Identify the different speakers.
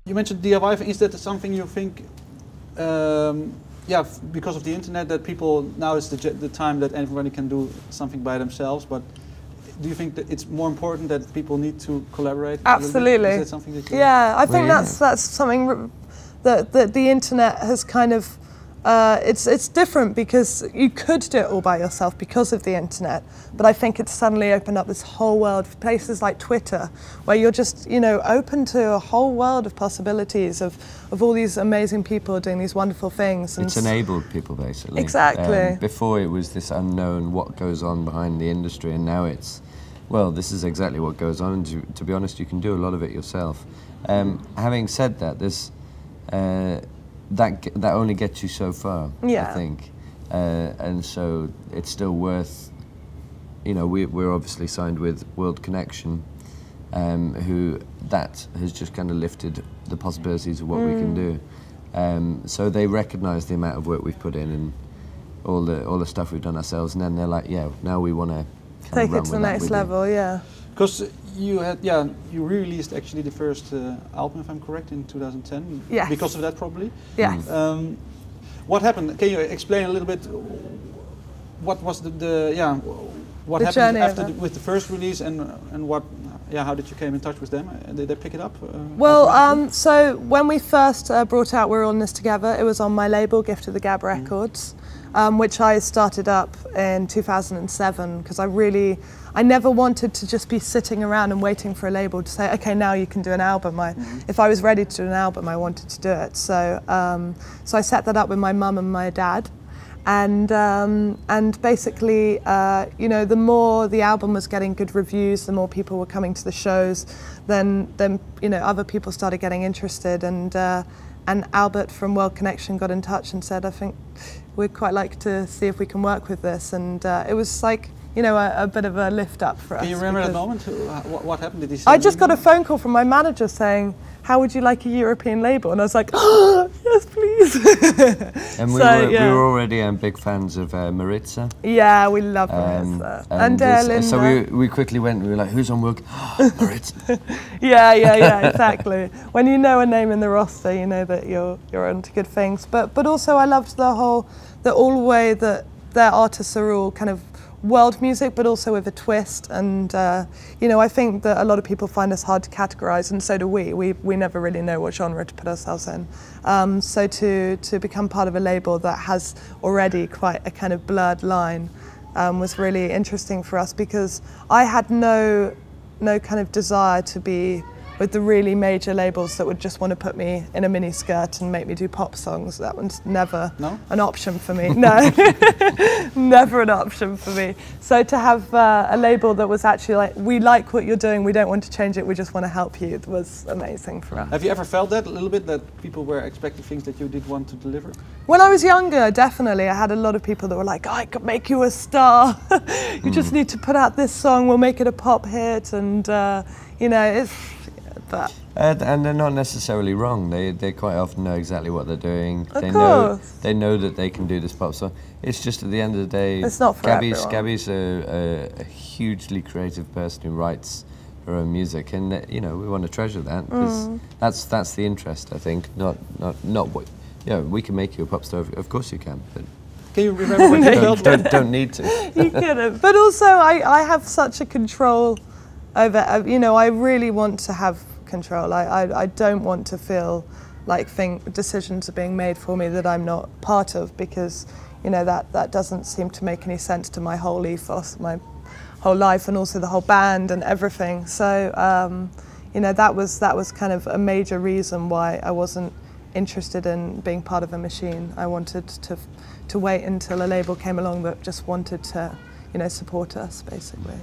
Speaker 1: You mentioned DIY. Is that something you think, yeah, because of the internet, that people now is the time that everybody can do something by themselves? But do you think that it's more important that people need to collaborate?
Speaker 2: Absolutely.
Speaker 1: Is that something that you...
Speaker 2: Yeah, I think that's something that the internet has kind of. It's different because you could do it all by yourself because of the internet, but I think it's suddenly opened up this whole world, places like Twitter, where you're just, you know, open to a whole world of possibilities of all these amazing people doing these wonderful things. And
Speaker 3: it's enabled people, basically.
Speaker 2: Exactly.
Speaker 3: Before it was this unknown what goes on behind the industry, and now it's, well, this is exactly what goes on, and to be honest, you can do a lot of it yourself. Having said that, there's that only gets you so far, I think, and so it's still worth. You know, we're obviously signed with World Connection, who that has just kind of lifted the possibilities of what we can do. So they recognise the amount of work we've put in and all the stuff we've done ourselves, and then they're like, yeah, now we want to
Speaker 2: take it to the next level, yeah.
Speaker 1: Because you had, you released actually the first album, if I'm correct, in 2010.
Speaker 2: Yes.
Speaker 1: Because of that, probably.
Speaker 2: Yes.
Speaker 1: What happened? Can you explain a little bit? What was what happened after with the first release, and what? Yeah, how did you came in touch with them? Did they pick it up?
Speaker 2: Well, so when we first brought out We're All in This Together, it was on my label, Gift of the Gab Records, which I started up in 2007 because I never wanted to just be sitting around and waiting for a label to say, okay, now you can do an album. If I was ready to do an album, I wanted to do it. So, so I set that up with my mum and my dad. And basically, you know, the more the album was getting good reviews, the more people were coming to the shows, then you know, other people started getting interested, and Albert from World Connection got in touch and said, I think we'd quite like to see if we can work with this, and it was like, you know, a bit of a lift up for us.
Speaker 1: Can you remember that moment? What happened? Did he say
Speaker 2: I just got a phone call from my manager saying, how would you like a European label? And I was like, oh, yes, please.
Speaker 3: And we were already big fans of Maritza.
Speaker 2: Yeah, we love Maritza. And Linda.
Speaker 3: So we quickly went, we were like, who's on World? Maritza.
Speaker 2: Yeah, exactly. When you know a name in the roster, you know that you're onto good things. But also I loved all the way that their artists are all kind of world music, but also with a twist, and you know, I think that a lot of people find us hard to categorize, and so do we. We never really know what genre to put ourselves in. So to become part of a label that has already quite a kind of blurred line was really interesting for us, because I had no kind of desire to be with the really major labels that would just want to put me in a mini skirt and make me do pop songs. That was never an option for me. No, never an option for me. So to have a label that was actually like, we like what you're doing, we don't want to change it, we just want to help you, it was amazing for us.
Speaker 1: Have you ever felt that a little bit, that people were expecting things that you did want to deliver?
Speaker 2: When I was younger, definitely. I had a lot of people that were like, I could make you a star. You just need to put out this song, we'll make it a pop hit, and you know, it's.
Speaker 3: And they're not necessarily wrong. They quite often know exactly what they're doing. They know that they can do this pop song. It's just at the end of the day,
Speaker 2: it's not for everyone.
Speaker 3: Gabby's a hugely creative person who writes her own music, and you know, we want to treasure that, because that's the interest, I think. Not what, you know, we can make you a pop star. Of course you can. But
Speaker 1: can you remember when you felt that?
Speaker 3: Don't need to.
Speaker 2: You couldn't. But also, I have such a control over. You know, I really want to have control. I don't want to feel like decisions are being made for me that I'm not part of, because you know, that doesn't seem to make any sense to my whole ethos, my whole life, and also the whole band and everything. So you know, that was kind of a major reason why I wasn't interested in being part of a machine. I wanted to wait until a label came along that just wanted to, you know, support us, basically.